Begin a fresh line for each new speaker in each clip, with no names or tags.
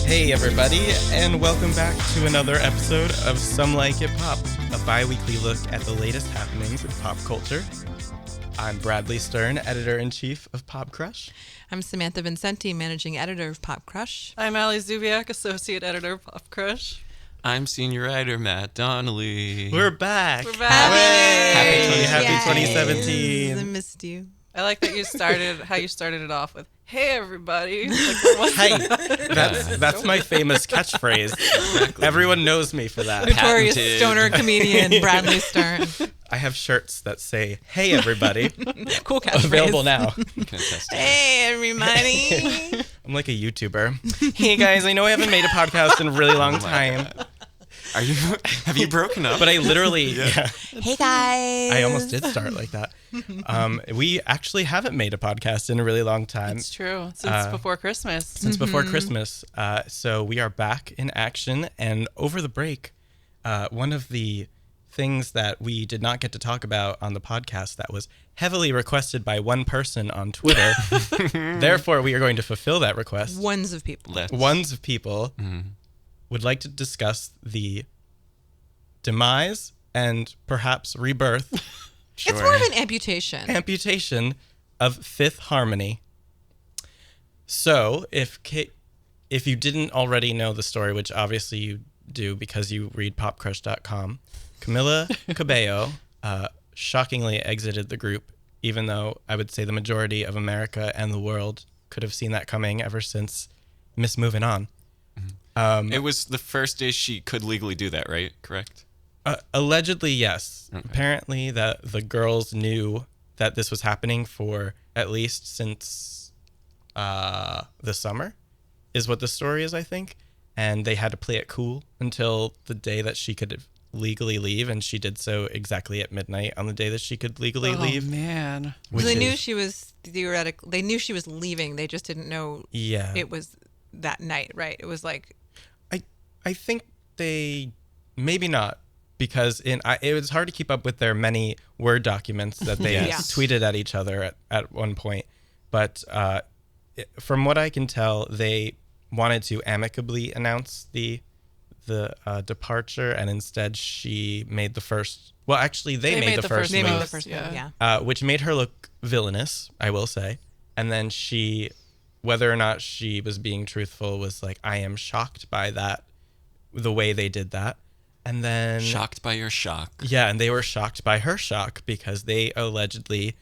Hey everybody, and welcome back to another episode of Some Like It Pop, a bi-weekly look at the latest happenings in pop culture. I'm Bradley Stern, editor-in-chief of PopCrush.
I'm Samantha Vincenti, managing editor of PopCrush.
I'm Ali Zubiak, associate editor of PopCrush.
I'm senior writer Matt Donnelly.
We're back!
We're back!
Happy 2017!
I missed you.
I like that you started it off with, "Hey everybody!" Like,
Hey, that's my famous catchphrase.
Exactly.
Everyone knows me for that.
Notorious
Patented.
stoner comedian Bradley Stern.
I have shirts that say, "Hey everybody,"
Cool catchphrase.
available now.
Can attest to that.
Hey everybody.
I'm like a YouTuber. Hey guys, I know I haven't made a podcast in a really long time,
Have you broken up?
but I literally,
Hey guys.
I almost did start like that. We actually haven't made a podcast in a really long time.
It's true. Since before Christmas.
Since before Christmas. So we are back in action. And over the break, one of the things that we did not get to talk about on the podcast that was heavily requested by one person on Twitter. Therefore, we are going to fulfill that request.
Ones of people.
Ones of people would like to discuss the demise and perhaps rebirth,
It's more of an amputation.
of Fifth Harmony. So, if you didn't already know the story, which obviously you do because you read popcrush.com, Camila Cabello shockingly exited the group, even though I would say the majority of America and the world could have seen that coming ever since Miss Moving On.
It was the first day she could legally do that, right? Correct?
Allegedly, yes.
Okay.
Apparently, that the girls knew that this was happening for at least since the summer, is what the story is, I think. And they had to play it cool until the day that she could legally leave, and she did so exactly at midnight on the day that she could legally leave.
Oh man.
which
They knew
is-
she was theoretical. They knew she was leaving. They just didn't know
Yeah.
it was that night, right? It was like,
I think they maybe not, because it was hard to keep up with their many Word documents that they
Yes.
tweeted at each other at one point. But from what I can tell, they wanted to amicably announce the departure, and instead she made the first. Well, actually, they made the first
they
move,
made the first
Yeah.
move, yeah.
which made her look villainous, I will say. And then she, whether or not she was being truthful, was like, I am shocked by that, the way they did that. And then
Shocked by your shock.
yeah, and they were shocked by her shock because they allegedly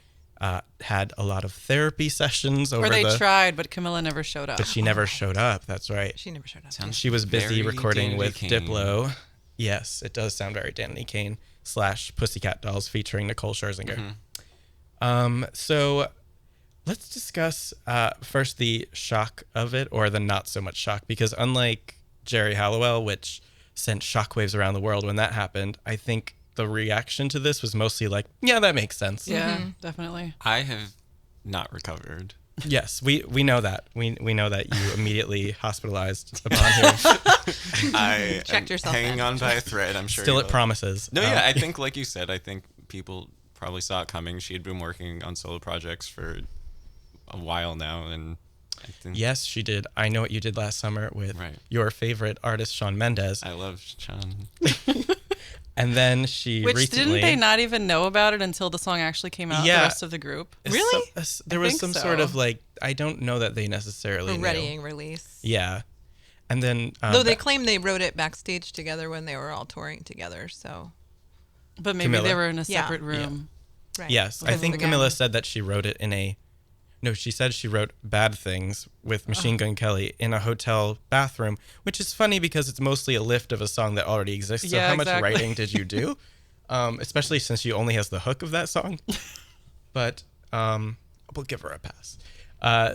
had a lot of therapy sessions over
Or they tried, but Camilla never showed up.
but she never showed up. That's right.
She never showed up.
Sounds
She was busy
very
recording
Danity
with
Kane.
Diplo. Yes, it does sound very Danity Kane / Pussycat Dolls featuring Nicole Scherzinger. So let's discuss first the shock of it, or the not so much shock, because unlike Jerry Halliwell, which sent shockwaves around the world when that happened, I think the reaction to this was mostly like, yeah, that makes sense.
Yeah, definitely.
I have not recovered.
Yes, we know that. We know that you immediately hospitalized upon hearing.
I
Checked
am
yourself
hanging
in.
on by a thread, I'm sure.
Still
you
at
will.
promises.
No, yeah, I think, like you said, I think people probably saw it coming. She had been working on solo projects for a while now, and I think
Yes, she did. I Know What You Did Last Summer with
Right.
your favorite artist, Shawn Mendes.
I love Shawn.
And then she
Which
recently...
didn't they not even know about it until the song actually came out?
Yeah.
The rest of the group.
Really?
There
I
was
think
some
so.
sort of like, I don't know that they necessarily knew.
Readying release.
Yeah. And then...
Though they claim they wrote it backstage together when they were all touring together, so.
But maybe
Camilla.
they were in a
Yeah.
separate room.
Right.
Yes, I
Because
think
of the
Camilla
gown.
said that she wrote it in a... No, she said she wrote Bad Things with Machine Gun Kelly in a hotel bathroom, which is funny because it's mostly a lift of a song that already exists. So
Yeah,
how much
exactly.
writing did you do? Especially since she only has the hook of that song. But we'll give her a pass.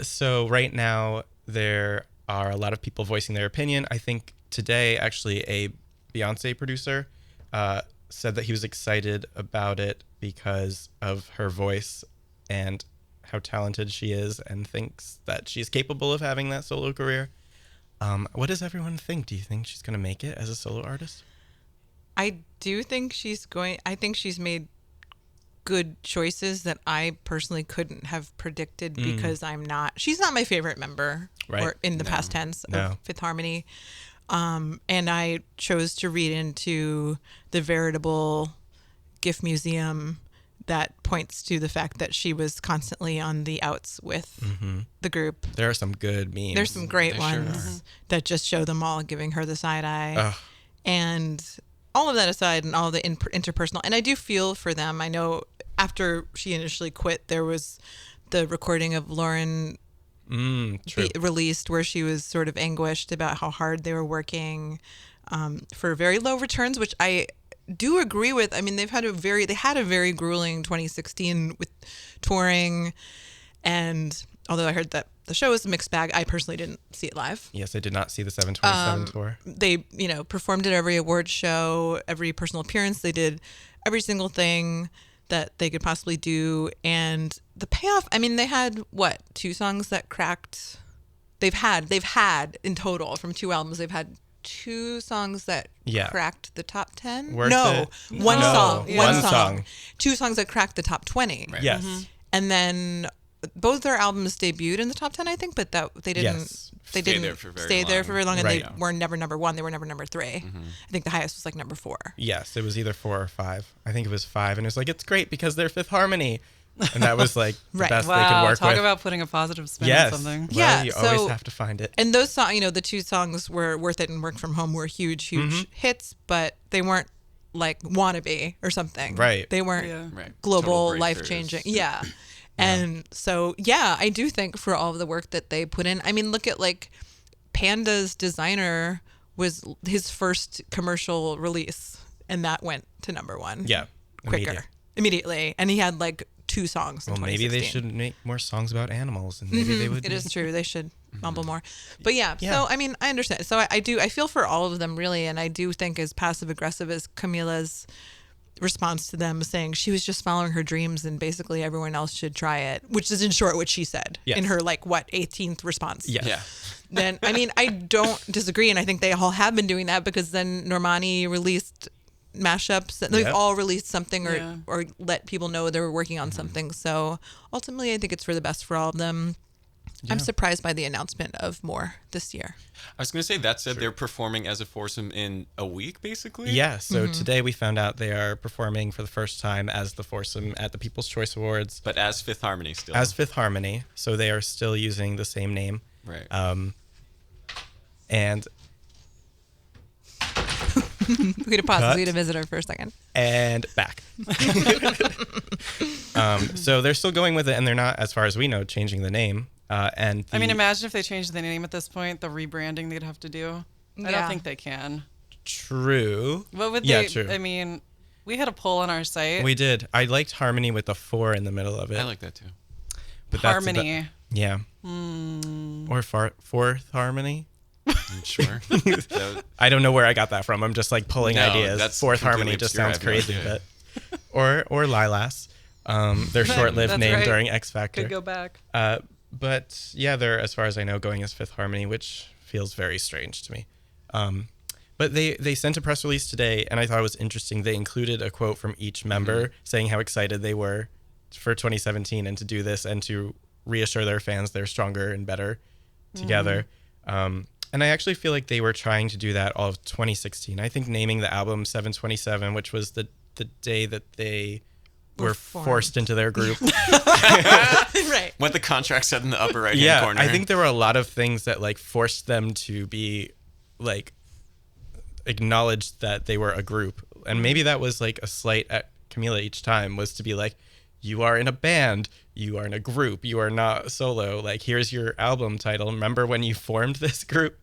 So right now there are a lot of people voicing their opinion. I think today, actually, a Beyonce producer said that he was excited about it because of her voice and how talented she is, and thinks that she's capable of having that solo career. What does everyone think? Do you think she's going to make it as a solo artist?
I do think she's going. I think she's made good choices that I personally couldn't have predicted because she's not my favorite member
Right.
or in the past tense
No.
of Fifth Harmony. And I chose to read into the veritable gift museum that points to the fact that she was constantly on the outs with the group.
There are some good memes.
There's some great
There sure
ones that just show them all giving her the side eye.
Ugh.
And all of that aside and all the interpersonal, and I do feel for them. I know after she initially quit, there was the recording of Lauren
True.
released where she was sort of anguished about how hard they were working for very low returns, which I do agree with. I mean, they had a very grueling 2016 with touring, and although I heard that the show was a mixed bag, I personally didn't see it live.
Yes, I did not see the 727 tour.
They, performed at every award show, every personal appearance. They did every single thing that they could possibly do, and the payoff. I mean, they had two songs that cracked. They've had in total from 2 albums. They've had 2 songs that cracked the top 10.
One
song.
Yeah. One song.
2 songs that cracked the top 20.
Right.
Yes.
And then both their albums debuted in the top 10, I think, but that they didn't.
Yes.
They
Stay
didn't
there for very
stay there
long.
for very long, and
Right.
they were never number 1. They were never number 3. I think the highest was like number 4.
Yes, it was either 4 or 5. I think it was 5, and it was like, it's great because they're Fifth Harmony, and that was like the
Right.
best they could
Wow,
work
talk
with.
about putting a positive spin
Yes.
on something.
Well,
Yeah,
you
so-
always have to find it.
And those songs, the 2 songs were Worth It and Work From Home were huge hits, but they weren't like Wannabe or something.
Right.
They weren't
Yeah.
Right.
global,
Total
life-changing.
breakthroughs.
Yeah. And so, I do think for all of the work that they put in, I mean, look at like Panda's Designer was his first commercial release, and that went to number 1.
Yeah.
Immediately. And he had like 2 songs in
Well, maybe they
2016.
should make more songs about animals, and maybe they would.
It is true. They should mumble more. But so I mean, I understand. So I feel for all of them really, and I do think as passive aggressive as Camila's response to them saying she was just following her dreams and basically everyone else should try it, which is in short what she said
Yes.
in her 18th response.
Yes.
Yeah.
Then I mean, I don't disagree, and I think they all have been doing that because then Normani released mashups. They've
Yep.
all released something
Yeah.
or let people know they were working on something. So ultimately, I think it's for the best for all of them. I'm surprised by the announcement of more this year.
I was going to say, that said, they're performing as a foursome in a week, basically?
Yeah, so today we found out they are performing for the first time as the foursome at the People's Choice Awards
But as Fifth Harmony still.
as Fifth Harmony. So they are still using the same name.
Right.
And
We're gonna pause.
Cut.
We need a visitor for a second.
back. So they're still going with it, and they're not, as far as we know, changing the name. And
I mean,
the-
imagine if they changed the name at this point, the rebranding they'd have to do. I
Yeah.
don't think they can.
True.
What would
Yeah,
they?
true.
I mean, we had a poll on our site.
We did. I liked Harmony with the 4 in the middle of it.
I like that, too.
But that's
Harmony.
yeah. Or Fourth Harmony.
Sure. So,
I don't know where I got that from. I'm just like pulling
No,
ideas.
that's
Fourth
completely
Harmony just
obscure. I
sounds
have no
crazy,
idea.
but or Lilas. Their short-lived
That's
name
right.
during X Factor.
Could go back.
But yeah, they're, as far as I know, going as Fifth Harmony, which feels very strange to me. But they sent a press release today, and I thought it was interesting. They included a quote from each member saying how excited they were for 2017 and to do this and to reassure their fans they're stronger and better together. And I actually feel like they were trying to do that all of 2016. I think naming the album 727, which was the day that they were
formed.
forced into their group.
Right.
what the contract said in the upper right-hand
Yeah,
corner.
I think there were a lot of things that like forced them to be like acknowledged that they were a group, and maybe that was like a slight at Camila each time, was to be like, you are in a band, you are in a group, you are not solo, like here's your album title, remember when you formed this group?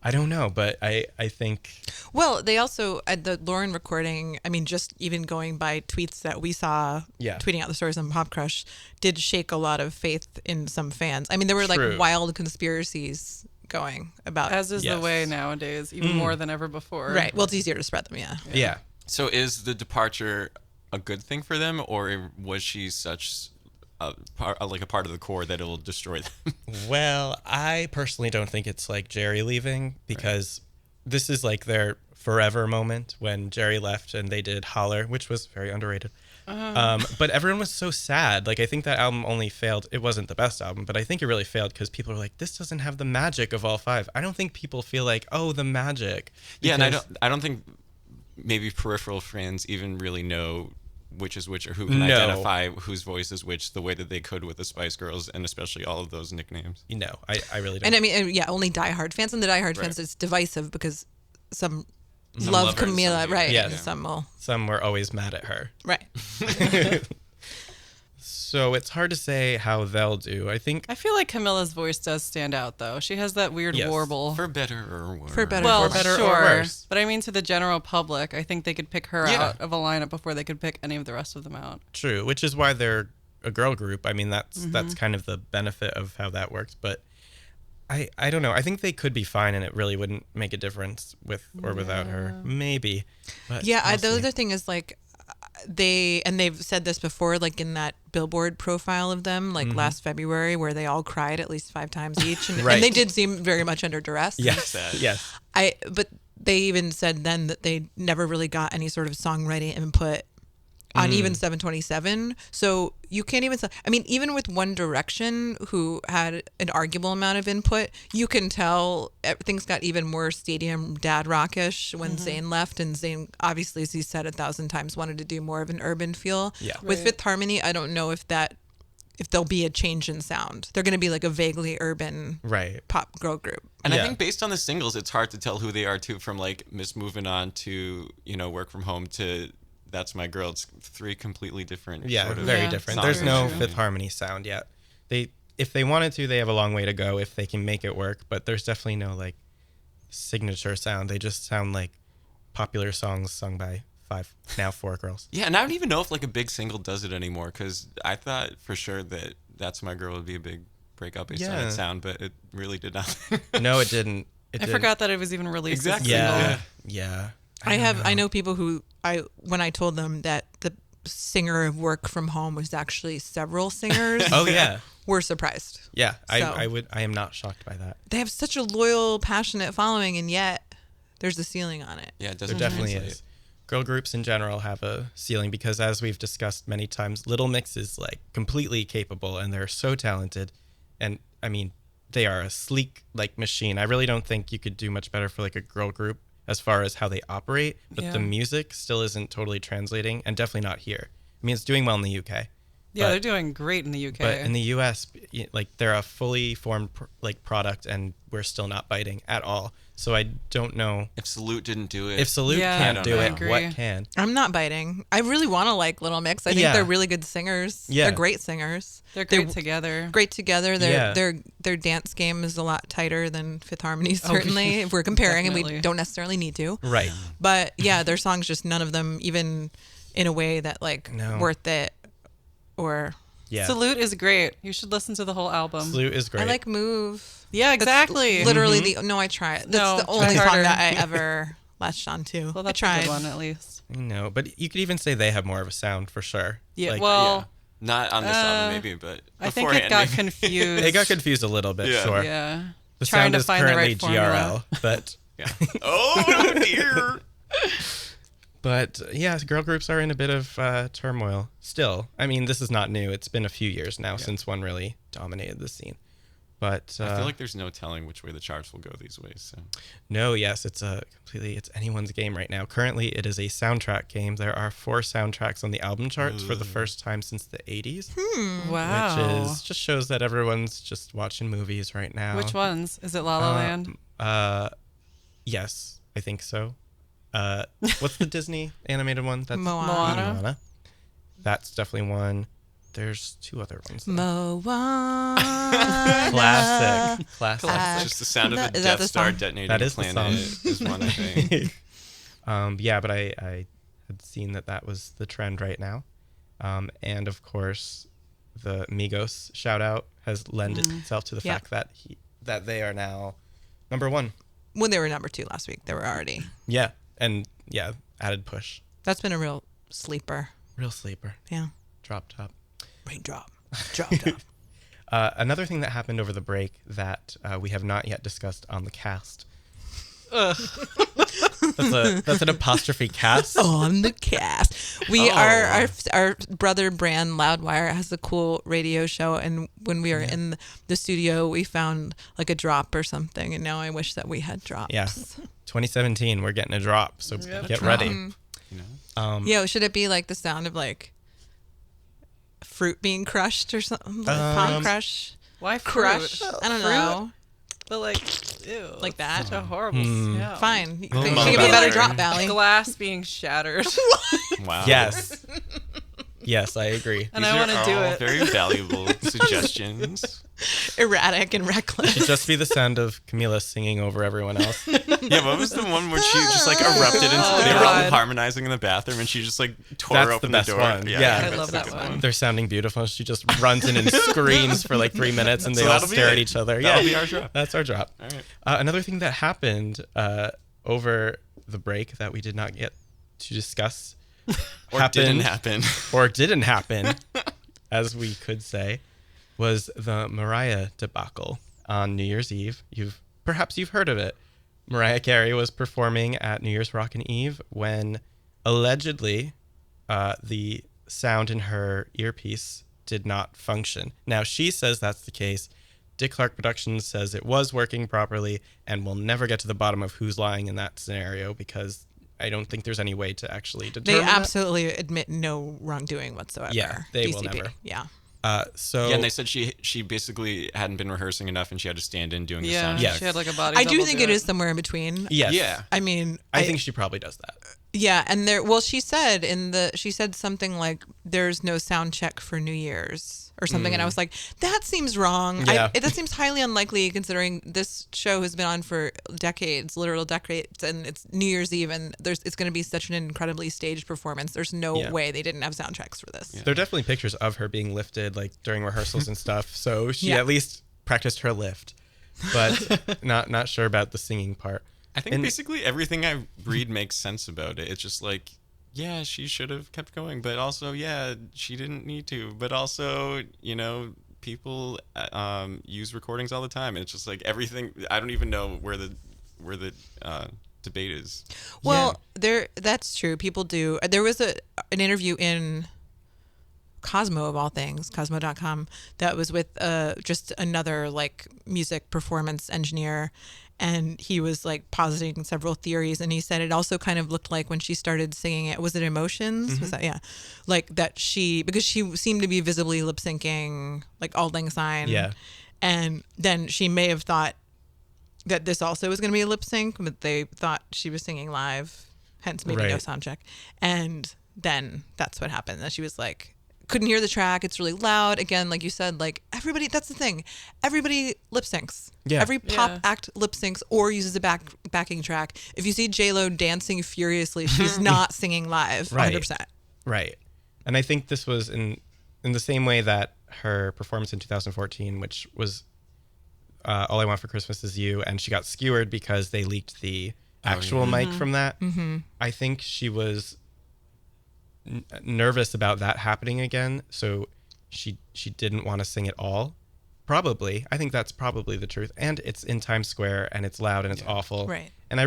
I don't know, but I think
Well, they also at the Lauren recording. I mean, just even going by tweets that we saw,
Yeah.
tweeting out the stories on PopCrush, did shake a lot of faith in some fans. I mean, there were
True.
like wild conspiracies going about.
As is
Yes.
the way nowadays, even more than ever before.
Right. Well, it's easier to spread them. Yeah.
So is the departure a good thing for them, or was she such a part of the core that it will destroy them?
Well, I personally don't think it's like Jerry leaving, because this is like their forever moment when Jerry left and they did Holler, which was very underrated. But everyone was so sad. Like, I think that album only failed. It wasn't the best album, but I think it really failed because people are like, this doesn't have the magic of all 5. I don't think people feel like, oh, the magic.
Yeah, and
Because-
I don't think maybe peripheral fans even really know which is which or who can
No.
identify whose voice is which the way that they could with the Spice Girls and especially all of those nicknames.
No, I really don't.
And I mean, yeah, only diehard fans. And the diehard fans,
Right.
it's divisive because some
Some
love
love her and some
Camila,
hate her.
right?
Yeah.
And some will,
Some were always mad at her.
right.
So it's hard to say how they'll do. I think
I feel like Camilla's voice does stand out, though. She has that weird
Yes.
warble.
For better or worse.
For better.
well,
For
better or
sure.
worse.
But I mean, to the general public, I think they could pick her
Yeah.
out of a lineup before they could pick any of the rest of them out.
true, which is why they're a girl group. I mean, that's kind of the benefit of how that works. But I don't know. I think they could be fine, and it really wouldn't make a difference with or without her. Maybe. But
Yeah,
we'll
the
see.
other thing is like they've said this before, like in that Billboard profile of them, like last February, where they all cried at least 5 times each, and,
Right.
and they did seem very much under duress.
Yes,
Sad.
yes.
But they even said then that they never really got any sort of songwriting input on even 727. So you can't even say, I mean, even with One Direction, who had an arguable amount of input, you can tell things got even more stadium dad rockish when Zayn left. And Zayn, obviously, as he said 1,000 times, wanted to do more of an urban feel.
Yeah.
With
Right.
Fifth Harmony, I don't know if there'll be a change in sound. They're going to be like a vaguely urban
Right.
pop girl group.
And
Yeah.
I think based on the singles, it's hard to tell who they are too. From like Miss Moving On to Work From Home to That's My Girl. It's 3 completely different.
Yeah,
sort of
very
Yeah.
different.
songs
There's
that
no
they're
Fifth
doing.
Harmony sound yet. If they wanted to, they have a long way to go if they can make it work, but there's definitely no like signature sound. They just sound like popular songs sung by 4 girls.
Yeah, and I don't even know if like a big single does it anymore because I thought for sure that That's My Girl would be a big breakup based on
Yeah.
its sound, but it really did not.
No, it didn't.
I forgot that it was even released as a
Exactly.
single.
Yeah. Yeah.
I know people who when I told them that the singer of Work From Home was actually several singers,
Oh yeah.
were surprised.
Yeah.
So-
I am not shocked by that.
They have such a loyal, passionate following, and yet there's a ceiling on it.
Yeah, it
There
doesn't
definitely
translate.
is. Girl groups in general have a ceiling because, as we've discussed many times, Little Mix is like completely capable and they're so talented. And I mean, they are a sleek like machine. I really don't think you could do much better for like a girl group as far as how they operate, but
Yeah.
the music still isn't totally translating and definitely not here. I mean, it's doing well in the UK.
Yeah,
but-
they're doing great in the UK.
But in the US, like they're a fully formed product and we're still not biting at all. So I don't know
If Salute didn't do it,
if Salute
Yeah,
can't
I
do
don't
it,
agree.
what can?
I'm not biting. I really want to like Little Mix. I think
Yeah.
they're really good singers.
Yeah.
They're great singers.
they're great together.
Great together.
Yeah.
Their dance game is a lot tighter than Fifth Harmony, certainly, if we're comparing, and we
Definitely.
don't necessarily need to.
Right.
But yeah, their songs, just none of them, even in a way that like
No.
worth it. Or
Yeah.
Salute is great. You should listen to the whole album.
Salute is great.
I like Move.
Yeah,
That's
exactly.
literally no. I try it. That's
No,
the
try
only song
harder.
that I ever latched onto.
Well,
I
that's a
tried.
good one at least.
No, but you could even say they have more of a sound for sure.
Yeah,
Like,
well,
yeah. Not on this album, maybe, but
I think it
beforehand,
got
maybe.
confused.
it got confused a little bit,
Yeah.
sure.
Yeah.
The
Trying
sound
to
is
find the
currently
right formula.
GRL, but
Yeah. Oh dear.
yeah, girl groups are in a bit of turmoil still. I mean, this is not new. It's been a few years now since one really dominated the scene. But
I feel like there's no telling which way the charts will go these ways. So.
no, yes, it's anyone's game right now. Currently, it is a soundtrack game. There are 4 soundtracks on the album charts for the first time since the 80s,
Wow.
which is just shows that everyone's just watching movies right now.
Which ones? Is it La La Land?
Yes, I think so. What's the Disney animated one? That's
Moana.
Moana. That's definitely one. There's 2 other ones.
Moana.
Classic.
Just the sound of a
Is that
Death
the
Star
song?
detonating
That
a
is the
planet
song.
is one, I think.
Yeah, but I had seen that was the trend right now. And of course, the Migos shout out has lent itself to the
Yeah.
fact that they are now number 1.
When they were number 2 last week, they were already.
Yeah, and yeah, added push.
That's been a real sleeper.
Real sleeper.
Yeah.
Drop top.
Raindrop. Drop top.
Another thing that happened over the break that we have not yet discussed on the cast That's an apostrophe cast.
On the cast. We are our brother brand Loudwire has a cool radio show, and when we were in the studio we found like a drop or something, and now I wish that we had drops.
Yeah. 2017, we're getting a drop, so get ready.
You know?
Yo, should it be like the sound of like fruit being crushed or something? Like pop crush?
Why
Crush?
fruit?
I don't
Fruit?
know.
But like, ew.
Like that?
Such a horrible smell.
Fine. You
Well,
give
Mother
me a better
Bear.
drop, Valley.
Glass being shattered.
Wow.
Yes. Yes, I agree.
And
These
I
are
want to do
all
it.
very valuable suggestions.
Erratic and reckless.
Should just be the sound of Camila singing over everyone else.
Yeah, what was the one where she just like erupted into? They were all
God.
harmonizing in the bathroom, and she just like tore
That's the
open
best
door.
one. Yeah.
I
that's
love
a
that
good
one.
They're sounding beautiful. She just runs in and screams for like 3 minutes, and they
So
all
that'll be
stare
it.
at each other.
That'll
Yeah,
be our drop.
That's our drop.
All right.
Another thing that happened over the break that we did not get to discuss
Or didn't happen.
or didn't happen, as we could say, was the Mariah debacle on New Year's Eve. Perhaps you've heard of it. Mariah Carey was performing at New Year's Rockin' Eve when allegedly the sound in her earpiece did not function. Now, she says that's the case. Dick Clark Productions says it was working properly, and we'll never get to the bottom of who's lying in that scenario because I don't think there's any way to actually
They
determine that.
absolutely admit no wrongdoing whatsoever.
Yeah, they will
DCP.
never.
Yeah.
So
Yeah, and they said she basically hadn't been rehearsing enough, and she had to stand in doing the
Yeah,
sound.
Yes.
she had like a body.
I do
double
think
do
it is somewhere in between.
yes.
Yeah.
I mean,
I think she probably does that.
yeah, and she said something like there's no sound check for New Year's or something, and I was like, that seems wrong.
Yeah.
That seems highly unlikely considering this show has been on for decades, literal decades, and it's New Year's Eve, and it's going to be such an incredibly staged performance. There's no way they didn't have sound checks for this.
There are definitely pictures of her being lifted like during rehearsals and stuff. So she
Yeah.
at least practiced her lift, but not sure about the singing part.
I think
And-
basically everything I read makes sense about it. It's just like, yeah, she should have kept going, but also, yeah, she didn't need to. But also, you know, people use recordings all the time. And it's just like everything. I don't even know where the debate is.
Well, that's true. People do. There was an interview in Cosmo of all things, Cosmo.com, that was with just another like music performance engineer, and he was like positing several theories, and he said it also kind of looked like when she started singing it, was it Emotions? Was that, yeah, like that because she seemed to be visibly lip syncing like Auld Lang Syne,
Yeah.
and then she may have thought that this also was going to be a lip sync, but they thought she was singing live, hence maybe no
Right.
sound check, and then that's what happened. That she was like, couldn't hear the track. It's really loud. Again, like you said, like everybody, that's the thing. Everybody lip syncs.
Yeah.
Every pop
Yeah.
act lip syncs or uses a backing track. If you see J-Lo dancing furiously, she's not singing live 100%.
Right. And I think this was in the same way that her performance in 2014, which was All I Want for Christmas Is You, and she got skewered because they leaked the actual mic from that. Mm-hmm. I think she was nervous about that happening again, so she didn't want to sing at all. Probably. I think that's probably the truth. And it's in Times Square, and it's loud, and it's awful.
Right.
And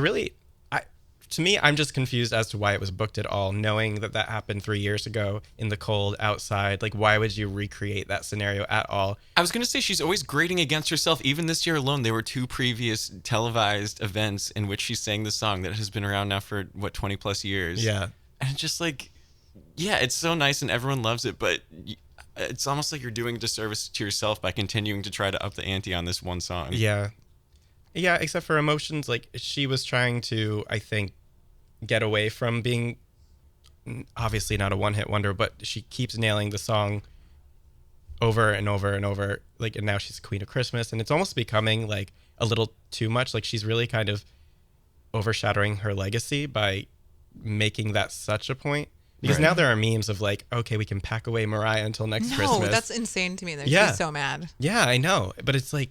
to me, I'm just confused as to why it was booked at all, knowing that happened 3 years ago in the cold outside. Like, why would you recreate that scenario at all?
I was going to say she's always grating against herself. Even this year alone, there were 2 previous televised events in which she sang the song that has been around now for, 20 plus years.
Yeah.
And it's just like, yeah, it's so nice and everyone loves it, but it's almost like you're doing a disservice to yourself by continuing to try to up the ante on this one song.
Yeah. Yeah, except for Emotions, like, she was trying to, I think, get away from being obviously not a one-hit wonder, but she keeps nailing the song over and over and over. Like, and now she's Queen of Christmas, and it's almost becoming, like, a little too much. Like, she's really kind of overshadowing her legacy by making that such a point. Because now there are memes of, like, okay, we can pack away Mariah until next Christmas.
No, that's insane to me. That
Yeah.
she's so mad.
Yeah, I know. But it's like,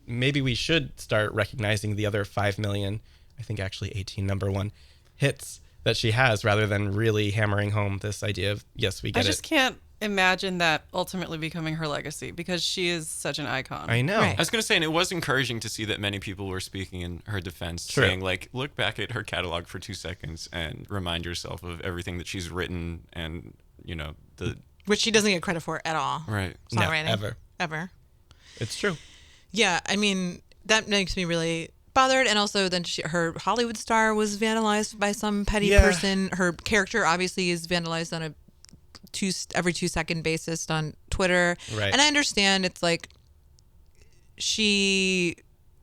maybe we should start recognizing the other 5 million, I think actually 18 number one hits that she has, rather than really hammering home this idea of, yes, we
I
get
just
it.
can't imagine that ultimately becoming her legacy because she is such an icon.
I know.
Right.
I was going to say, and it was encouraging to see that many people were speaking in her defense,
True.
saying, like, look back at her catalog for 2 seconds and remind yourself of everything that she's written and,
Which she doesn't get credit for at all.
Right.
No,
Songwriting. Ever.
It's true.
Yeah, I mean, that makes me really bothered. And also then her Hollywood star was vandalized by some petty person. Her character obviously is vandalized on every 2 second basis on Twitter.
Right.
And I understand it's like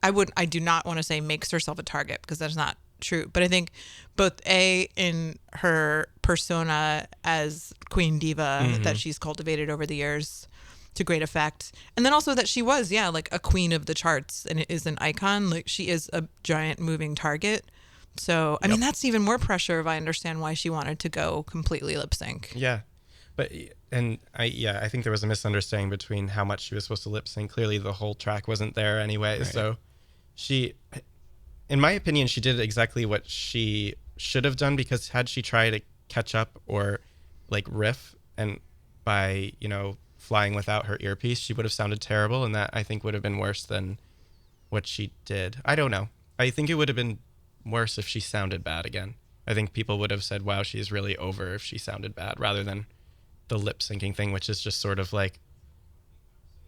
I do not want to say makes herself a target because that's not true. But I think both in her persona as Queen Diva that she's cultivated over the years to great effect. And then also that she was, like a queen of the charts and is an icon. Like she is a giant moving target. So, I mean, that's even more pressure if I understand why she wanted to go completely lip sync.
Yeah. But, I think there was a misunderstanding between how much she was supposed to lip sync. Clearly the whole track wasn't there anyway.
Right.
So she, in my opinion, she did exactly what she should have done, because had she tried to catch up or like riff and by, flying without her earpiece, she would have sounded terrible. And that I think would have been worse than what she did. I don't know. I think it would have been worse if she sounded bad again. I think people would have said, wow, she's really over if she sounded bad, rather than the lip syncing thing, which is just sort of like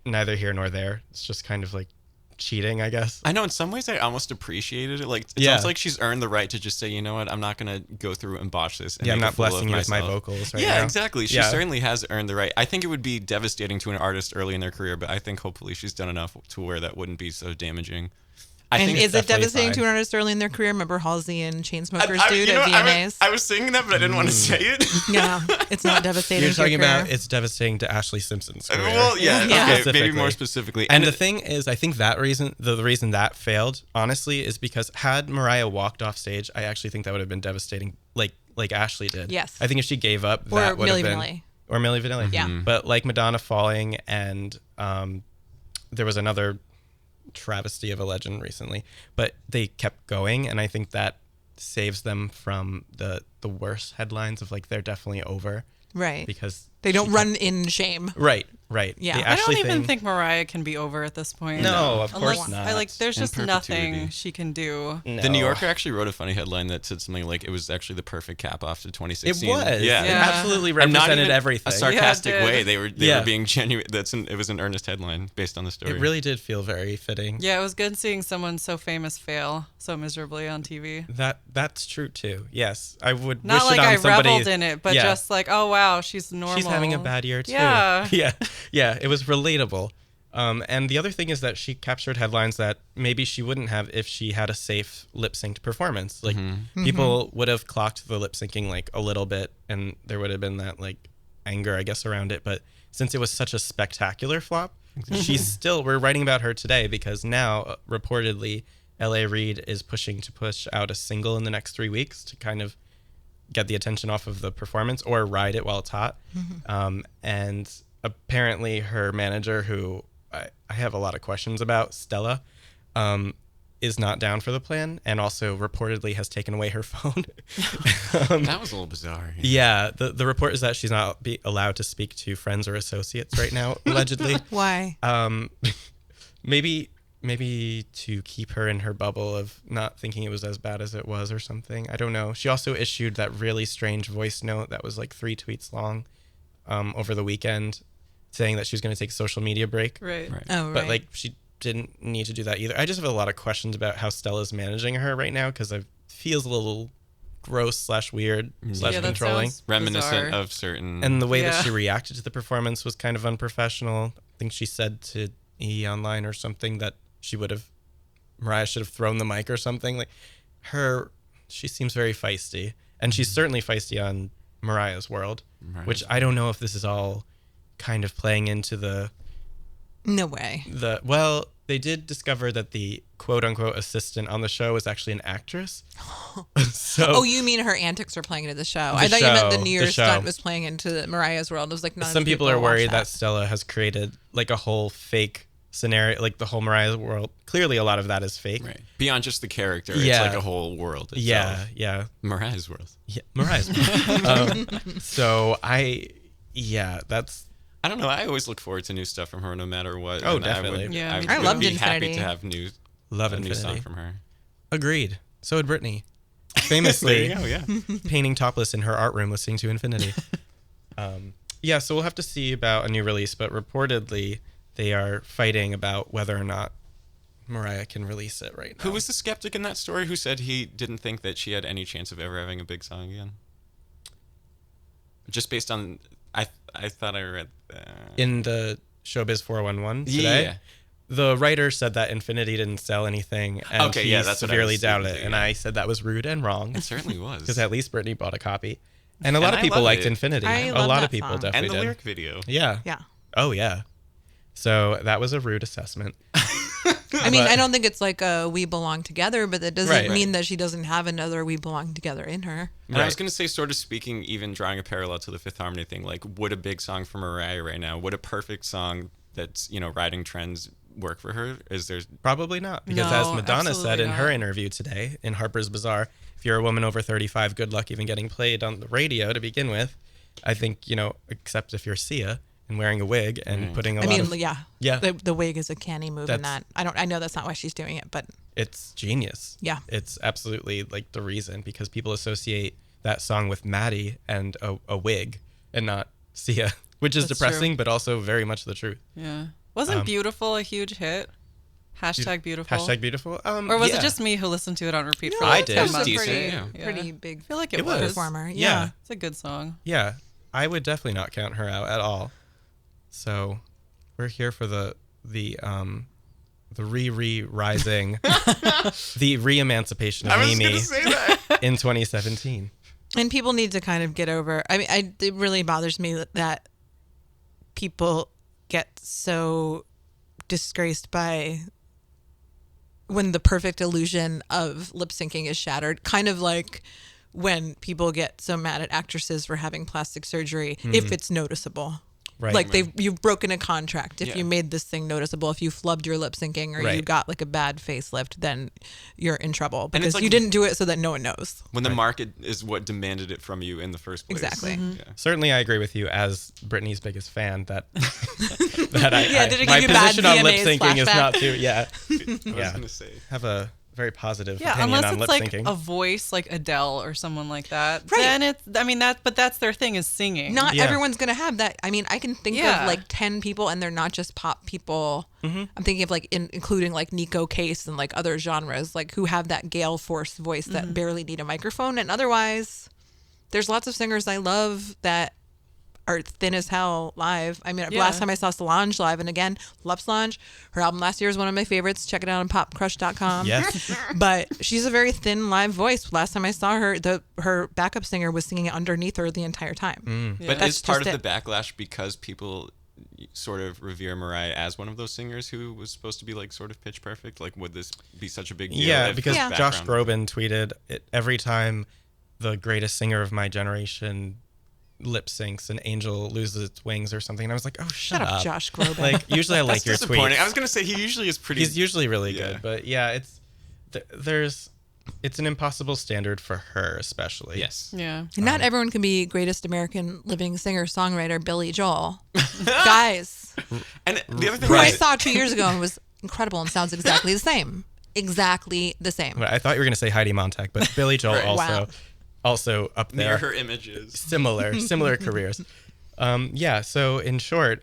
neither here nor there. It's just kind of like cheating, I guess.
I know in some ways I almost appreciated it. Like it's almost like she's earned the right to just say, you know what, I'm not gonna go through and botch this. And
I'm
make
not
a fool of
blessing you with my
myself.
vocals right
Yeah,
now.
exactly. She certainly has earned the right. I think it would be devastating to an artist early in their career, but I think hopefully she's done enough to where that wouldn't be so damaging. I
And
think
is it
definitely
devastating to
fine.
an artist early in their career? Remember Halsey and Chainsmokers dude at VMAs?
I was saying that, but I didn't want to say it.
Yeah, it's not devastating.
You're
to your
talking about
career.
it's devastating to Ashlee Simpson's career.
Well, yeah,
Yeah.
okay, maybe
Specifically.
more specifically.
And the thing is, I think that reason, the reason that failed, honestly, is because had Mariah walked off stage, I actually think that would have been devastating, like Ashlee did.
Yes.
I think if she gave up,
Or
that would
Milli
have been...
Vanilli.
Or Milli Vanilli.
Yeah.
But like Madonna falling, and there was another travesty of a legend recently, but they kept going, and I think that saves them from the worst headlines of like they're definitely over,
Right.
because
They don't
she
run in shame.
Right.
Yeah.
The
I don't
Ashlee
even
thing-
think Mariah can be over at this point.
No, of course
Unless,
not.
there's
In
just
perpetuity.
nothing she can do.
No.
The New Yorker actually wrote a funny headline that said something like it was actually the perfect cap off to
It
2016.
was.
Yeah.
It
Yeah.
absolutely
And not
represented
even
everything.
a sarcastic
Yeah, it did.
way. They were
Yeah.
being genuine. It was an earnest headline based on the story.
It really did feel very fitting.
Yeah, it was good seeing someone so famous fail so miserably on TV.
That's true too. Yes, I would
Not
wish
like
it on
I
somebody.
reveled in it, but
Yeah.
just like, oh wow, she's normal.
She's having a bad year too.
Yeah.
yeah. It was relatable. And the other thing is that she captured headlines that maybe she wouldn't have if she had a safe lip synced performance. Like people would have clocked the lip syncing like a little bit, and there would have been that like anger, I guess, around it. But since it was such a spectacular flop, we're writing about her today because now reportedly L.A. Reid is pushing to push out a single in the next 3 weeks to kind of get the attention off of the performance or ride it while it's hot. And apparently her manager, who I have a lot of questions about, Stella, is not down for the plan, and also reportedly has taken away her phone.
That was a little bizarre.
Yeah, the report is that she's not allowed to speak to friends or associates right now, allegedly.
Why?
Maybe to keep her in her bubble of not thinking it was as bad as it was or something. I don't know. She also issued that really strange voice note that was like 3 tweets long over the weekend, saying that she was going to take a social media break.
Right.
Oh, right.
But like she didn't need to do that either. I just have a lot of questions about how Stella's managing her right now, because it feels a little gross / weird /
Yeah, that
controlling.
sounds
Reminiscent
bizarre.
of certain.
And the way that
Yeah.
she reacted to the performance was kind of unprofessional. I think she said to E! Online or something that Mariah should have thrown the mic or something. Like she seems very feisty, and she's certainly feisty on Mariah's world, which I don't know if this is all kind of playing into
No way.
well, they did discover that the quote unquote assistant on the show was actually an actress. So
Oh, you mean her antics are playing into the show? I thought you meant the New Year's
show.
stunt was playing into Mariah's world. It was like none of
some
the
people are
watch
worried that Stella has created like a whole fake scenario, like the whole Mariah's world. Clearly a lot of that is fake.
Right. Beyond just the character,
Yeah.
it's like a whole world itself.
Yeah.
Mariah's world.
Yeah, Mariah's. So Yeah, that's.
I don't know. I always look forward to new stuff from her, no matter what.
Oh,
and
definitely.
I loved
be happy
Infinity.
to have
Love
a new
Infinity.
song from her.
Agreed. So had Britney. Famously,
There you go, yeah.
painting topless in her art room listening to Infinity. Yeah, so we'll have to see about a new release, but reportedly they are fighting about whether or not Mariah can release it right now.
Who was the skeptic in that story who said he didn't think that she had any chance of ever having a big song again? Just based on, I thought I read that.
In the Showbiz 411 today?
Yeah.
The writer said that Infinity didn't sell anything, and
Okay,
he
yeah, that's what I
severely
was
doubted
thinking
it.
too,
And
yeah.
I said that was rude and wrong.
It certainly was.
Because at least Britney bought a copy. And a lot
And
of
I
people
love
liked
it.
Infinity.
I
A
love
lot
that
of people
song.
definitely
and the
did.
lyric video.
Yeah.
Yeah.
Oh, yeah. So that was a rude assessment.
I mean,
But-
I don't think it's like a We Belong Together, but that doesn't
Right.
mean that she doesn't have another We Belong Together in her.
And I was
Right.
going to say, sort of speaking, even drawing a parallel to the Fifth Harmony thing, like, would a big song from Mariah right now, would a perfect song that's, riding trends work for her? Is there...
Probably not. Because
No,
as Madonna said
absolutely
in her
not.
interview today in Harper's Bazaar, if you're a woman over 35, good luck even getting played on the radio to begin with. I think, except if you're Sia and wearing a wig and putting a
I
lot
mean,
of...
yeah.
Yeah.
The wig is a canny move in
That's-
that. I know that's not why she's doing it, but
It's genius.
Yeah.
It's absolutely like the reason, because people associate that song with Maddie and a wig and not Sia, which is
That's
depressing,
true.
but also very much the truth.
Yeah. Wasn't Beautiful a huge hit? Hashtag Beautiful.
Hashtag beautiful.
Or was
yeah.
it just me who listened to it on repeat for
I
like
did.
10
It was
months?
decent,
Yeah.
pretty big
I feel like it,
It was.
performer.
Yeah.
Yeah.
It's a good song.
Yeah, I would definitely not count her out at all. So we're here for the rising, the re-emancipation of Mimi
that.
in 2017.
And people need to kind of get over. I mean, it really bothers me that people get so disgraced by when the perfect illusion of lip syncing is shattered. Kind of like when people get so mad at actresses for having plastic surgery if it's noticeable.
Right.
Like you've broken a contract. If
Yeah.
you made this thing noticeable, if you flubbed your lip syncing or you
Right.
got like a bad facelift, then you're in trouble because
like-
you didn't do it so that no one knows.
When the market is what demanded it from you in the first place.
Exactly.
Mm-hmm.
Yeah.
Certainly, I agree with you as Britney's biggest fan that
Yeah, did it
my
give you bad
position on lip
VMAs
syncing is
flashback?
not to
I was
yeah
going to say.
have a very positive
Yeah,
opinion
unless
on
it's
lip
like
syncing.
a voice like Adele or someone like that.
Right.
Then but that's their thing is singing.
Not
Yeah.
everyone's going to have that. I mean, I can think
Yeah.
of like 10 people and they're not just pop people. I'm thinking of like including like Nico Case and like other genres like who have that gale force voice that barely need a microphone. And otherwise, there's lots of singers I love that are thin as hell live. I mean,
Yeah.
last time I saw Solange live, and again, love Solange. Her album last year is one of my favorites. Check it out on popcrush.com.
Yes.
But she's a very thin live voice. Last time I saw her, her backup singer was singing underneath her the entire time.
But
That's
is part of
just
the backlash because people sort of revere Mariah as one of those singers who was supposed to be like sort of pitch perfect? Like, would this be such a big deal?
Yeah,
if
because
Yeah.
Josh
background-
Groban tweeted it, every time the greatest singer of my generation lip syncs, an angel loses its wings or something. And I was like, oh, shut
Shut up, Josh Groban.
Like, usually I like
That's
your
disappointing.
tweets.
I was going to say he usually is pretty.
He's usually really
Yeah.
good, but yeah, it's an impossible standard for her, especially.
Yes.
Yeah.
Not everyone can be greatest American living singer songwriter Billy Joel. Guys,
And the other thing
who I
Right.
saw 2 years ago and was incredible and sounds exactly the same. Exactly the same.
Well, I thought you were going to say Heidi Montag, but Billy Joel
Right.
Wow.
also up there.
near her images.
Similar careers. Yeah. So in short,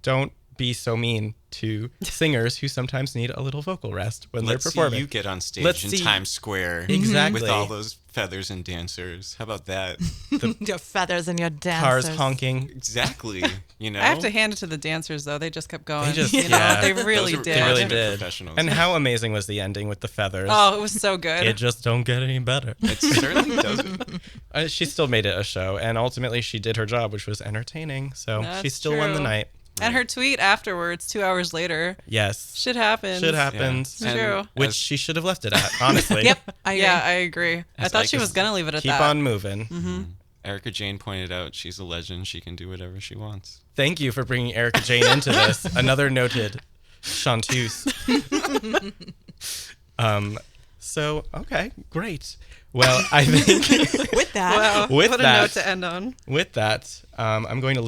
don't be so mean to singers who sometimes need a little vocal rest when
Let's
they're
see
performing.
you get on stage
Let's
in
see-
Times Square
Exactly.
with all those feathers and dancers. How about that?
Your feathers and your
Cars
dancers.
honking.
Exactly. You know,
I have to hand it to the dancers though. They just kept going.
They just-
you know,
yeah.
they really
Those are-
did.
They really
Consummate
did.
professionals.
And how amazing was the ending with the feathers?
Oh, it was so good.
It just don't get any better.
It certainly doesn't.
She still made it a show, and ultimately she did her job, which was entertaining. So she
That's
still won the
true.
night.
And her tweet afterwards, 2 hours later,
Yes.
shit happens.
Shit happens.
Yeah. And
True.
Which
as-
she should have left it at, honestly.
Yep, I agree.
Yeah, I agree. I
As
thought she
Ike
was
is-
going to leave it at
Keep
that.
on moving.
Mm-hmm.
Erica Jane pointed out she's a legend. She can do whatever she wants.
Thank you for bringing Erica Jane into this. Another noted chanteuse. So, okay, great. Well, I think
With that,
Wow.
With
what a
that-
note to end on.
with that, I'm going to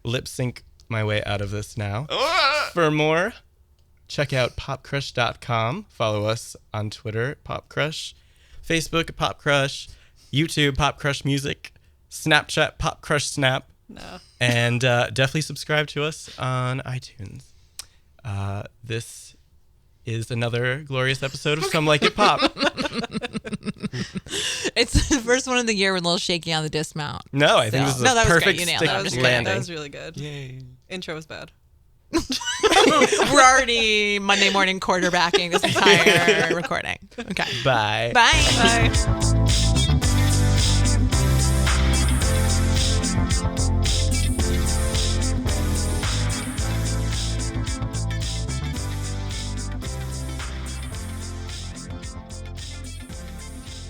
lip sync my way out of this now.
Ah!
For more, check out popcrush.com. Follow us on Twitter, PopCrush, Facebook, PopCrush, YouTube, PopCrush Music, Snapchat, PopCrush Snap,
No.
and definitely subscribe to us on iTunes. This is another glorious episode of Some Like It Pop.
it's the first one of the year we're a little shaky on the dismount.
No, I think
So-
this is
No,
a
that was great.
perfect
You nailed
stick
it.
That
I'm
was
just
good.
landing.
That was really good.
Yay.
Intro was bad.
We're already Monday morning quarterbacking this entire recording. Okay.
Bye.
Bye.
Bye.